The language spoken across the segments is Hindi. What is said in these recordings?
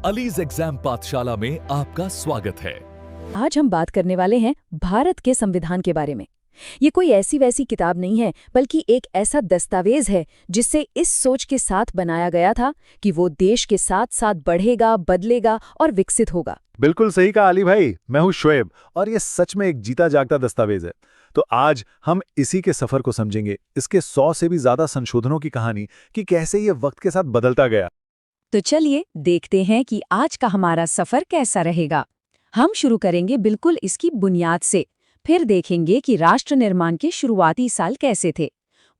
अलीज एग्जाम पाठशाला में आपका स्वागत है। आज हम बात करने वाले हैं भारत के संविधान के बारे में। ये कोई ऐसी वैसी किताब नहीं है, बल्कि एक ऐसा दस्तावेज है जिसे इस सोच के साथ बनाया गया था कि वो देश के साथ साथ बढ़ेगा, बदलेगा और विकसित होगा। बिल्कुल सही कहा अली भाई। मैं हूं शोएब और ये सच में एक जीता जागता दस्तावेज है। तो आज हम इसी के सफर को समझेंगे, इसके 100 से भी ज्यादा संशोधनों की कहानी कि कैसे ये वक्त के साथ बदलता गया। तो चलिए देखते हैं कि आज का हमारा सफर कैसा रहेगा। हम शुरू करेंगे बिल्कुल इसकी बुनियाद से, फिर देखेंगे कि राष्ट्र निर्माण के शुरुआती साल कैसे थे।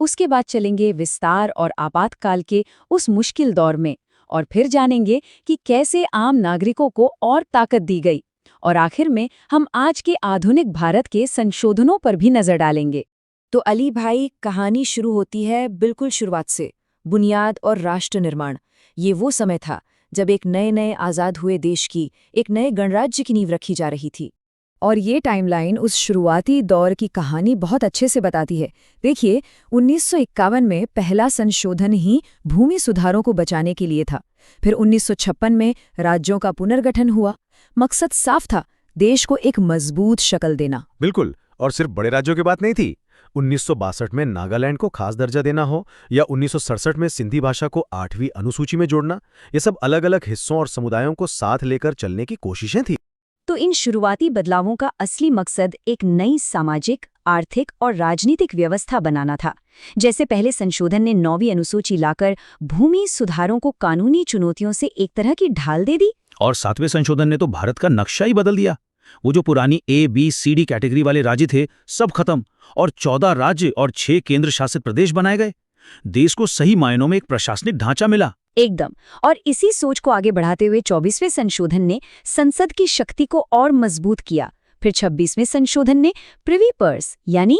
उसके बाद चलेंगे विस्तार और आपातकाल के उस मुश्किल दौर में, और फिर जानेंगे कि कैसे आम नागरिकों को और ताकत दी गई। और आखिर में हम आज के आधुनिक भारत के संशोधनों पर भी नजर डालेंगे। तो अली भाई, कहानी शुरू होती है बिल्कुल शुरुआत से। बुनियाद और राष्ट्र निर्माण, ये वो समय था जब एक नए नए आज़ाद हुए देश की, एक नए गणराज्य की नींव रखी जा रही थी। और ये टाइमलाइन उस शुरुआती दौर की कहानी बहुत अच्छे से बताती है। देखिए, 1951 में पहला संशोधन ही भूमि सुधारों को बचाने के लिए था। फिर 1956 में राज्यों का पुनर्गठन हुआ। मकसद साफ था, देश को एक मजबूत शक्ल देना। बिल्कुल, और सिर्फ बड़े राज्यों की बात नहीं थी। 1962 में नागालैंड को खास दर्जा देना हो या 1967 में सिंधी भाषा को 8वीं अनुसूची में जोड़ना, ये सब अलग अलग हिस्सों और समुदायों को साथ लेकर चलने की कोशिशें थी। तो इन शुरुआती बदलावों का असली मकसद एक नई सामाजिक, आर्थिक और राजनीतिक व्यवस्था बनाना था। जैसे पहले संशोधन ने 9वीं अनुसूची लाकर भूमि सुधारों को कानूनी चुनौतियों से एक तरह की ढाल दे दी। और 7वें संशोधन ने तो भारत का नक्शा ही बदल दिया। वो जो पुरानी A, B, C, D category वाले राज्य थे, सब खत्म और 14 राज्य और 6 केंद्र शासित प्रदेश बनाए गए। देश को सही मायनों में एक प्रशासनिक ढांचा मिला। एकदम। और इसी सोच को आगे बढ़ाते हुए 24वें संशोधन ने संसद की शक्ति को और मजबूत किया। फिर 26वें संशोधन ने प्रिवी पर्स यानी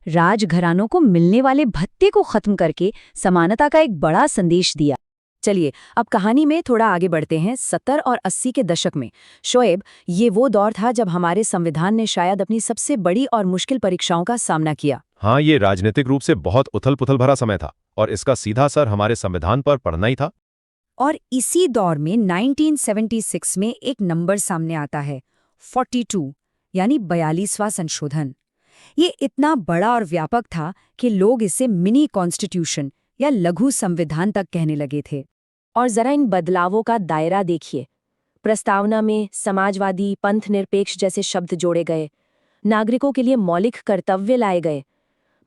राजघरानों को मिलने वाले भत्ते को खत्म करके समानता का एक बड़ा संदेश दिया। चलिए अब कहानी में थोड़ा आगे बढ़ते हैं 70 और 80 के दशक में। शोएब, ये वो दौर था जब हमारे संविधान ने शायद अपनी सबसे बड़ी और मुश्किल परीक्षाओं का सामना किया। हाँ, ये राजनीतिक रूप से बहुत उथल-पुथल भरा समय था और इसका सीधा असर हमारे संविधान पर पड़ना ही था। और इसी दौर में 1976 में एक नंबर सामने आता है, 42 यानी 42वां संशोधन। ये इतना बड़ा और व्यापक था कि लोग इसे मिनी कॉन्स्टिट्यूशन या लघु संविधान तक कहने लगे थे। और जरा इन बदलावों का दायरा देखिए। प्रस्तावना में समाजवादी, पंथ निरपेक्ष जैसे शब्द जोड़े गए। नागरिकों के लिए मौलिक कर्तव्य लाए गए।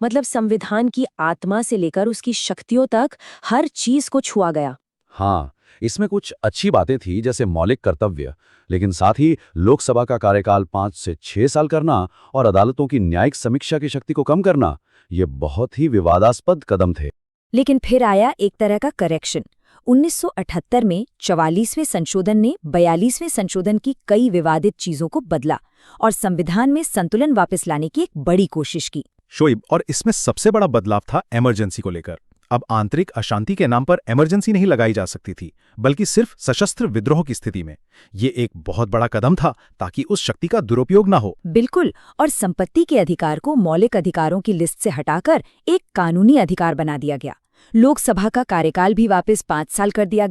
मतलब संविधान की आत्मा से लेकर उसकी शक्तियों तक हर चीज को छुआ गया। हाँ, इसमें कुछ अच्छी बातें थी, जैसे मौलिक कर्तव्य, लेकिन साथ ही लोकसभा का कार्यकाल 5 से 6 साल करना और अदालतों की न्यायिक समीक्षा की शक्ति को कम करना, ये बहुत ही विवादास्पद कदम थे। लेकिन फिर आया एक तरह का करेक्शन। 1978 में 44वें संशोधन ने 42वें संशोधन की कई विवादित चीजों को बदला और संविधान में संतुलन वापस लाने की एक बड़ी कोशिश की। शोएब, और इसमें सबसे बड़ा बदलाव था इमरजेंसी को लेकर। अब आंतरिक अशांति के नाम पर इमरजेंसी नहीं लगाई जा सकती थी, बल्कि सिर्फ सशस्त्र विद्रोह की स्थिति में। ये एक बहुत बड़ा कदम था ताकि उस शक्ति का दुरुपयोग ना हो। बिल्कुल। और संपत्ति के अधिकार को मौलिक अधिकारों की लिस्ट से हटाकर एक कानूनी अधिकार बना दिया गया। लोकसभा का कार्यकाल भी वापस 5 साल कर दिया।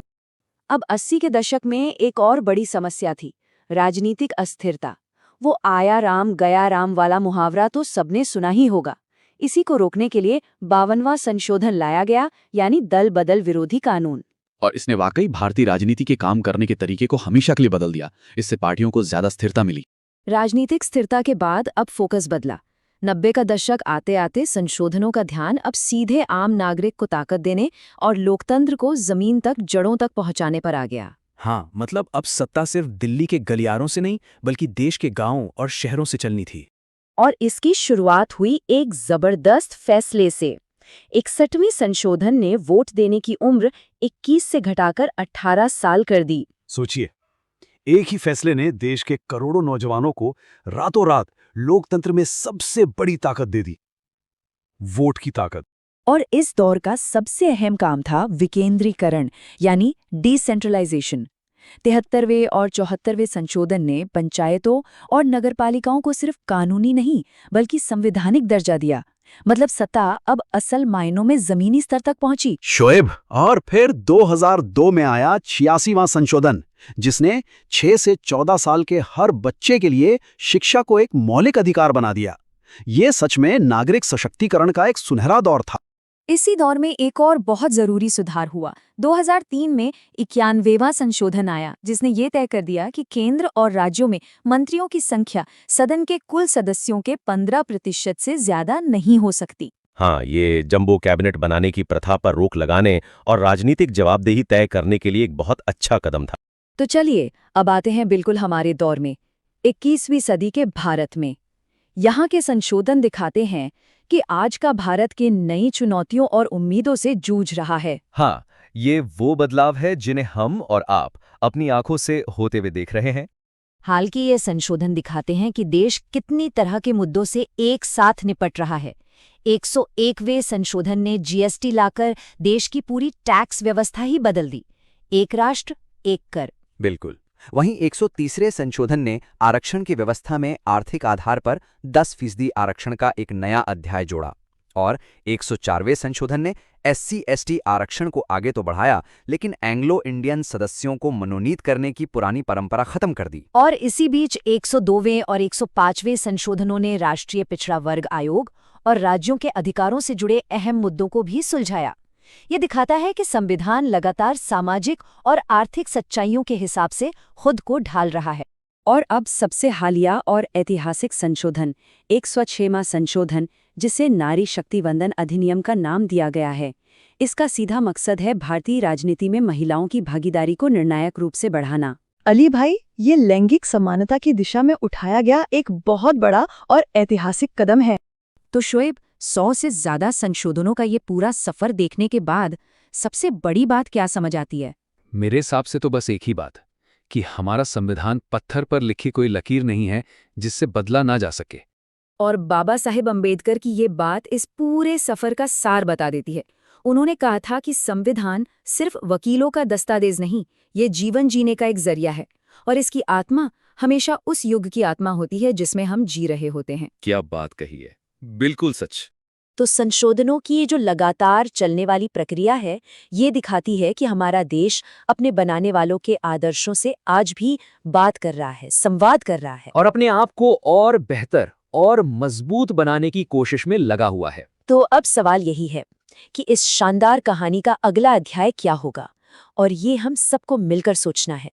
अब 80 के दशक में एक और बड़ी समस्या थी, राजनीतिक अस्थिरता। वो आया राम गया राम वाला मुहावरा तो सबने सुना ही होगा। इसी को रोकने के लिए 52वां संशोधन लाया गया, यानी दल बदल विरोधी कानून। और इसने वाकई भारतीय राजनीति के काम करने के तरीके को हमेशा के लिए बदल दिया। इससे पार्टियों को ज्यादा स्थिरता मिली। राजनीतिक स्थिरता के बाद अब फोकस बदला। 90 का दशक आते आते संशोधनों का ध्यान अब सीधे आम नागरिक को ताकत देने और लोकतंत्र को जमीन तक, जड़ों तक पहुंचाने पर आ गया। हाँ, मतलब अब सत्ता सिर्फ दिल्ली के गलियारों से नहीं, बल्कि देश के गांवों और शहरों से चलनी थी। और इसकी शुरुआत हुई एक जबरदस्त फैसले से। 61वें संशोधन ने वोट देने की उम्र 21 से घटाकर 18 साल कर दी। सोचिए, एक ही फैसले ने देश के करोड़ों नौजवानों को रातों रात लोकतंत्र में सबसे बड़ी ताकत दे दी, वोट की ताकत। और इस दौर का सबसे अहम काम था विकेंद्रीकरण यानी डिसेंट्रलाइजेशन। 73वें और 74वें संशोधन ने पंचायतों और नगरपालिकाओं को सिर्फ कानूनी नहीं बल्कि संवैधानिक दर्जा दिया। मतलब सत्ता अब असल मायनों में जमीनी स्तर तक पहुंची। शोएब, और फिर 2002 में आया 86वां संशोधन, जिसने 6 से 14 साल के हर बच्चे के लिए शिक्षा को एक मौलिक अधिकार बना दिया। ये सच में नागरिक सशक्तिकरण का एक सुनहरा दौर था। इसी दौर में एक और बहुत जरूरी सुधार हुआ। 2003 में 91वां संशोधन आया, जिसने ये तय कर दिया कि केंद्र और राज्यों में मंत्रियों की संख्या सदन के कुल सदस्यों के 15% से ज्यादा नहीं हो सकती। हाँ, ये जंबो कैबिनेट बनाने की प्रथा पर रोक लगाने और राजनीतिक जवाबदेही तय करने के लिए एक बहुत अच्छा कदम था। तो चलिए अब आते हैं बिल्कुल हमारे दौर में, 21वीं सदी के भारत में। यहाँ के संशोधन दिखाते हैं कि आज का भारत के नई चुनौतियों और उम्मीदों से जूझ रहा है। हाँ, ये वो बदलाव है जिन्हें हम और आप अपनी आंखों से होते हुए देख रहे हैं। हाल के ये संशोधन दिखाते हैं कि देश कितनी तरह के मुद्दों से एक साथ निपट रहा है। 101वें संशोधन ने जीएसटी लाकर देश की पूरी टैक्स व्यवस्था ही बदल दी। एक राष्ट्र, एक कर। बिल्कुल। वहीं 130वें संशोधन ने आरक्षण की व्यवस्था में आर्थिक आधार पर 10% आरक्षण का एक नया अध्याय जोड़ा, और 104वें संशोधन ने SC/ST आरक्षण को आगे तो बढ़ाया, लेकिन एंग्लो इंडियन सदस्यों को मनोनीत करने की पुरानी परंपरा खत्म कर दी। और इसी बीच 102वें और 105वें संशोधनों ने राष्ट्रीय पिछड़ा वर्ग आयोग और राज्यों के अधिकारों से जुड़े अहम मुद्दों को भी सुलझाया। ये दिखाता है कि संविधान लगातार सामाजिक और आर्थिक सच्चाइयों के हिसाब से खुद को ढाल रहा है। और अब सबसे हालिया और ऐतिहासिक संशोधन, 106वां संशोधन, जिसे नारी शक्ति वंदन अधिनियम का नाम दिया गया है। इसका सीधा मकसद है भारतीय राजनीति में महिलाओं की भागीदारी को निर्णायक रूप से बढ़ाना। अली भाई, ये लैंगिक समानता की दिशा में उठाया गया एक बहुत बड़ा और ऐतिहासिक कदम है। तो शोएब, 100 से ज्यादा संशोधनों का ये पूरा सफर देखने के बाद सबसे बड़ी बात क्या समझ आती है? मेरे हिसाब से तो बस एक ही बात, कि हमारा संविधान पत्थर पर लिखी कोई लकीर नहीं है जिससे बदला ना जा सके। और बाबा साहेब अंबेडकर की ये बात इस पूरे सफर का सार बता देती है। उन्होंने कहा था कि संविधान सिर्फ वकीलों का दस्तावेज नहीं, ये जीवन जीने का एक जरिया है, और इसकी आत्मा हमेशा उस युग की आत्मा होती है जिसमें हम जी रहे होते हैं। क्या बात कही है, बिल्कुल सच। तो संशोधनों की ये जो लगातार चलने वाली प्रक्रिया है, ये दिखाती है कि हमारा देश अपने बनाने वालों के आदर्शों से आज भी बात कर रहा है, संवाद कर रहा है, और अपने आप को और बेहतर और मजबूत बनाने की कोशिश में लगा हुआ है। तो अब सवाल यही है कि इस शानदार कहानी का अगला अध्याय क्या होगा, और ये हम सबको मिलकर सोचना है।